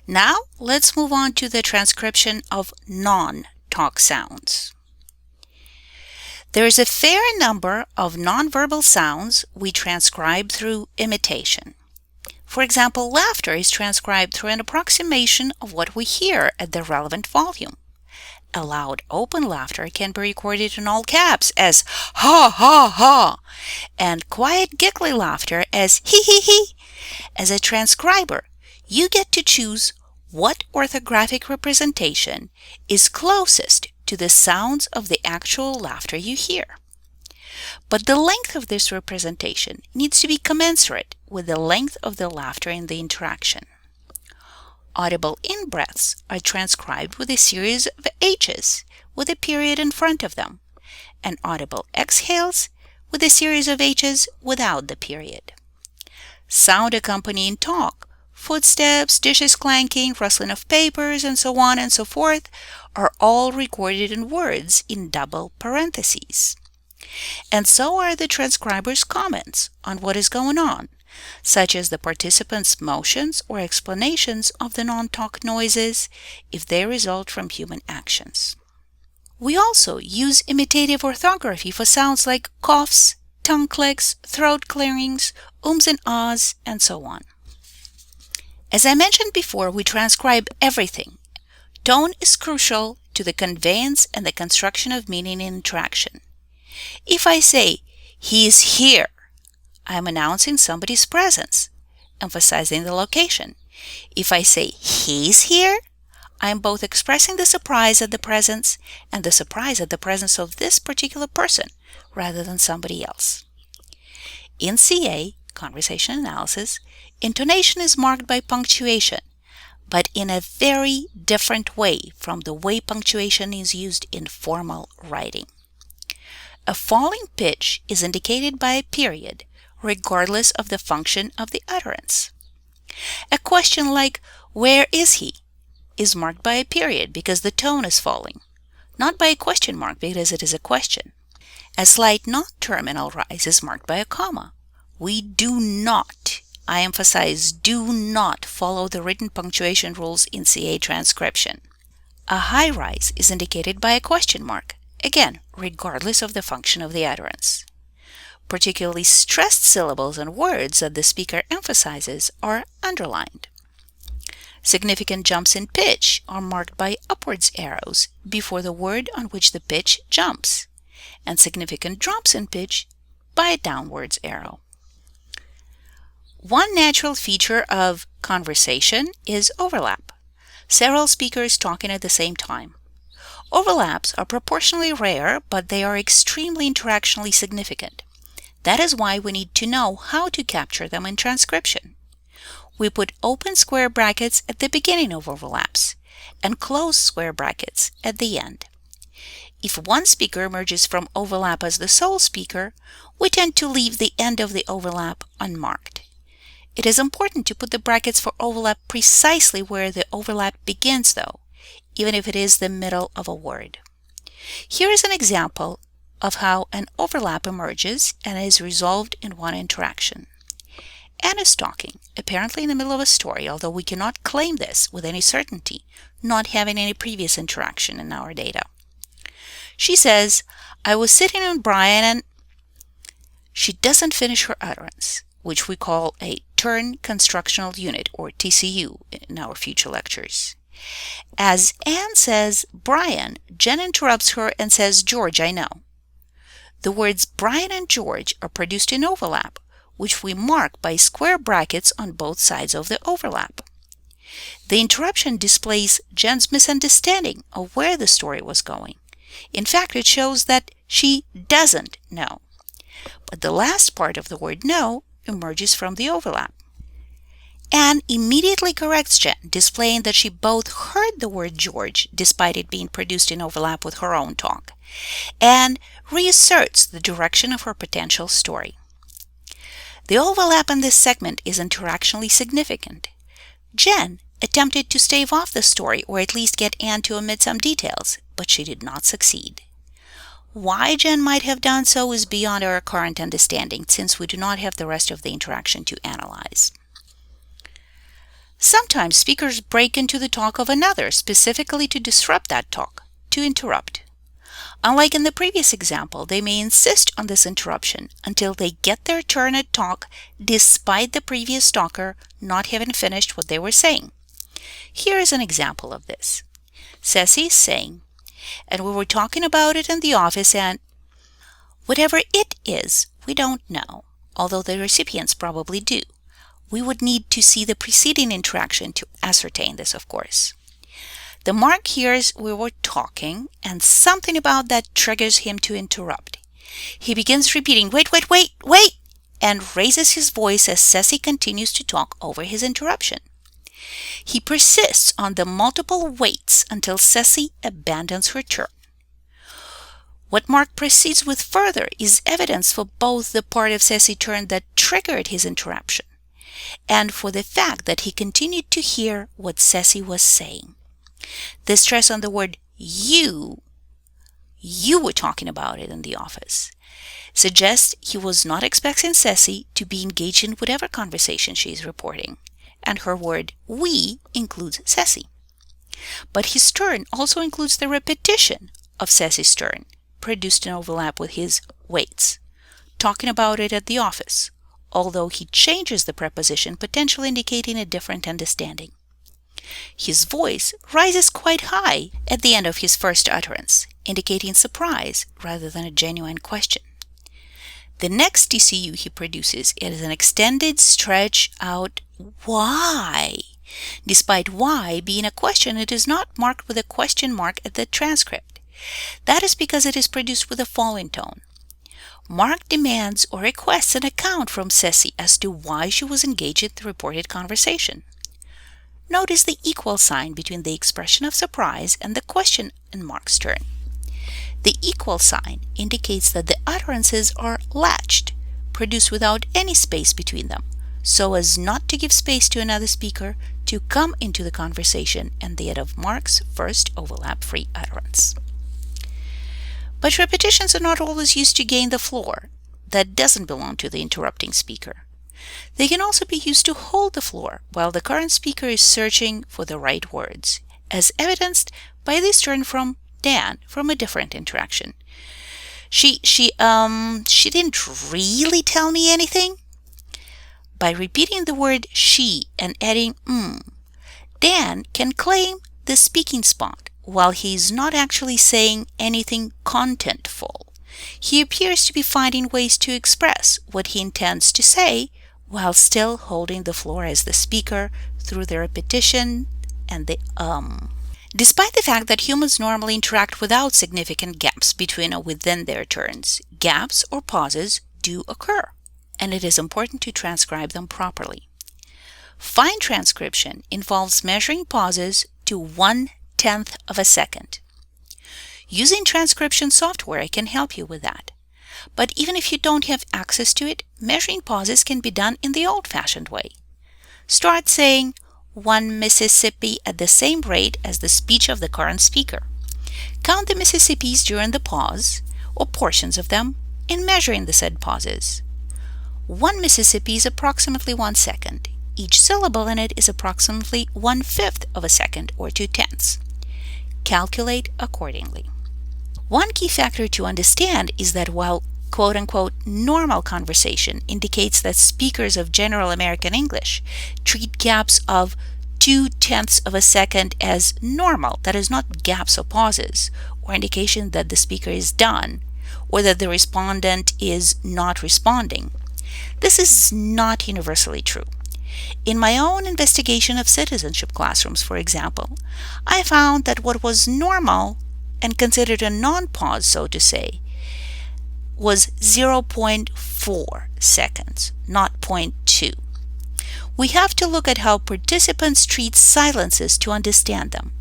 Now, let's move on to the transcription of non-talk sounds. There is a fair number of nonverbal sounds we transcribe through imitation. For example, laughter is transcribed through an approximation of what we hear at the relevant volume. A loud open laughter can be recorded in all caps as ha ha ha, and quiet giggly laughter as he he he. As a transcriber, you get to choose what orthographic representation is closest to the sounds of the actual laughter you hear. But the length of this representation needs to be commensurate with the length of the laughter in the interaction. Audible in-breaths are transcribed with a series of H's with a period in front of them, and audible exhales with a series of H's without the period. Sound accompanying talk, footsteps, dishes clanking, rustling of papers, and so on and so forth, are all recorded in words in double parentheses. And so are the transcriber's comments on what is going on, such as the participants' motions or explanations of the non-talk noises if they result from human actions. We also use imitative orthography for sounds like coughs, tongue clicks, throat clearings, ums and ahs, and so on. As I mentioned before, we transcribe everything. Tone is crucial to the conveyance and the construction of meaning in interaction. If I say, "He's here," I am announcing somebody's presence, emphasizing the location. If I say, "He's here," I am both expressing the surprise at the presence and the surprise at the presence of this particular person rather than somebody else. In CA, conversation analysis, intonation is marked by punctuation, but in a very different way from the way punctuation is used in formal writing. A falling pitch is indicated by a period, regardless of the function of the utterance. A question like, "Where is he?" is marked by a period because the tone is falling, not by a question mark because it is a question. A slight non-terminal rise is marked by a comma. We do not, I emphasize, do not follow the written punctuation rules in CA transcription. A high rise is indicated by a question mark, again, regardless of the function of the utterance. Particularly stressed syllables and words that the speaker emphasizes are underlined. Significant jumps in pitch are marked by upwards arrows before the word on which the pitch jumps, and significant drops in pitch by a downwards arrow. One natural feature of conversation is overlap. Several speakers talking at the same time. Overlaps are proportionally rare, but they are extremely interactionally significant. That is why we need to know how to capture them in transcription. We put open square brackets at the beginning of overlaps and closed square brackets at the end. If one speaker emerges from overlap as the sole speaker, we tend to leave the end of the overlap unmarked. It is important to put the brackets for overlap precisely where the overlap begins, though, even if it is the middle of a word. Here is an example of how an overlap emerges and is resolved in one interaction. Anne is talking, apparently in the middle of a story, although we cannot claim this with any certainty, not having any previous interaction in our data. She says, "I was sitting with Brian and..." She doesn't finish her utterance, which we call a turn constructional unit, or TCU, in our future lectures. As Anne says Brian, Jen interrupts her and says, "George, I know." The words Brian and George are produced in overlap, which we mark by square brackets on both sides of the overlap. The interruption displays Jen's misunderstanding of where the story was going. In fact, it shows that she doesn't know. But the last part of the word know emerges from the overlap. Anne immediately corrects Jen, displaying that she both heard the word George, despite it being produced in overlap with her own talk, and reasserts the direction of her potential story. The overlap in this segment is interactionally significant. Jen attempted to stave off the story, or at least get Anne to omit some details, but she did not succeed. Why Jen might have done so is beyond our current understanding, since we do not have the rest of the interaction to analyze. Sometimes speakers break into the talk of another specifically to disrupt that talk, to interrupt. Unlike in the previous example, they may insist on this interruption until they get their turn at talk despite the previous talker not having finished what they were saying. Here is an example of this. Ceci is saying, and we were talking about it in the office, and whatever it is, we don't know, although the recipients probably do. We would need to see the preceding interaction to ascertain this, of course. The Mark hears we were talking, and something about that triggers him to interrupt. He begins repeating, wait, wait, wait, wait, and raises his voice as Ceci continues to talk over his interruption. He persists on the multiple waits until Ceci abandons her turn. What Mark proceeds with further is evidence for both the part of Ceci's turn that triggered his interruption, and for the fact that he continued to hear what Ceci was saying. The stress on the word you were talking about it in the office, suggests he was not expecting Ceci to be engaged in whatever conversation she is reporting, and her word we includes Ceci. But his turn also includes the repetition of Ceci's turn, produced an overlap with his waits, talking about it at the office, although he changes the preposition, potentially indicating a different understanding. His voice rises quite high at the end of his first utterance, indicating surprise rather than a genuine question. The next TCU he produces is an extended stretch out why. Despite why being a question, it is not marked with a question mark at the transcript. That is because it is produced with a falling tone. Mark demands or requests an account from Ceci as to why she was engaged in the reported conversation. Notice the equal sign between the expression of surprise and the question in Mark's turn. The equal sign indicates that the utterances are latched, produced without any space between them, so as not to give space to another speaker to come into the conversation and the end of Mark's first overlap-free utterance. But repetitions are not always used to gain the floor. That doesn't belong to the interrupting speaker. They can also be used to hold the floor while the current speaker is searching for the right words, as evidenced by this turn from Dan from a different interaction. She didn't really tell me anything. By repeating the word she and adding Dan can claim the speaking spot while he is not actually saying anything contentful. He appears to be finding ways to express what he intends to say while still holding the floor as the speaker through the repetition and the Despite the fact that humans normally interact without significant gaps between or within their turns, gaps or pauses do occur, and it is important to transcribe them properly. Fine transcription involves measuring pauses to 1/10 of a second. Using transcription software can help you with that. But even if you don't have access to it, measuring pauses can be done in the old-fashioned way. Start saying "one Mississippi" at the same rate as the speech of the current speaker. Count the Mississippis during the pause, or portions of them, in measuring the said pauses. One Mississippi is approximately 1 second. Each syllable in it is approximately 1/5 of a second, or 2/10. Calculate accordingly. One key factor to understand is that while quote-unquote normal conversation indicates that speakers of general American English treat gaps of 2/10 of a second as normal, that is not gaps or pauses, or indication that the speaker is done, or that the respondent is not responding. This is not universally true. In my own investigation of citizenship classrooms, for example, I found that what was normal and considered a non-pause, so to say, was 0.4 seconds, not 0.2. We have to look at how participants treat silences to understand them.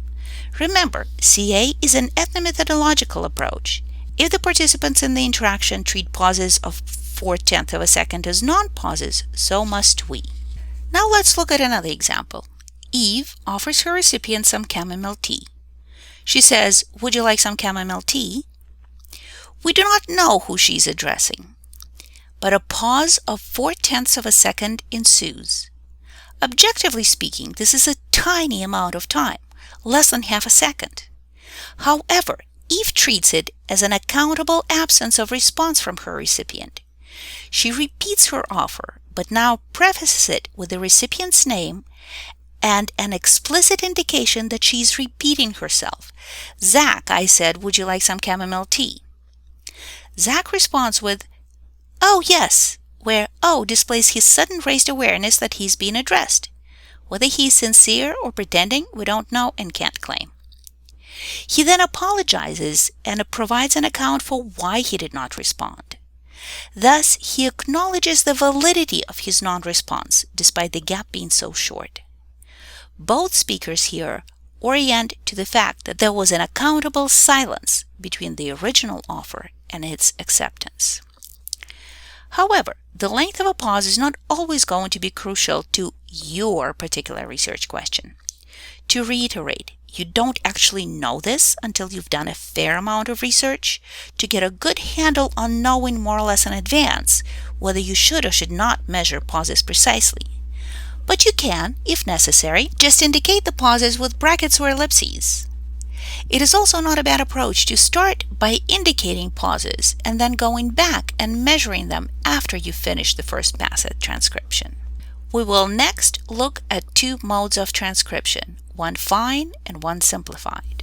Remember, CA is an ethnomethodological approach. If the participants in the interaction treat pauses of 4/10 of a second as non-pauses, so must we. Now let's look at another example. Eve offers her recipient some chamomile tea. She says, "Would you like some chamomile tea?" We do not know who she's addressing, but a pause of 4/10 of a second ensues. Objectively speaking, this is a tiny amount of time, less than half a second. However, Eve treats it as an accountable absence of response from her recipient. She repeats her offer, but now prefaces it with the recipient's name and an explicit indication that she's repeating herself. "Zach, I said, would you like some chamomile tea?" Zach responds with, "Oh, yes," where "oh" displays his sudden raised awareness that he's being addressed. Whether he's sincere or pretending, we don't know and can't claim. He then apologizes and provides an account for why he did not respond. Thus, he acknowledges the validity of his non-response, despite the gap being so short. Both speakers here orient to the fact that there was an accountable silence between the original offer and its acceptance. However, the length of a pause is not always going to be crucial to your particular research question. To reiterate, you don't actually know this until you've done a fair amount of research to get a good handle on knowing more or less in advance whether you should or should not measure pauses precisely. But you can, if necessary, just indicate the pauses with brackets or ellipses. It is also not a bad approach to start by indicating pauses and then going back and measuring them after you finish the first pass at transcription. We will next look at two modes of transcription, one fine and one simplified.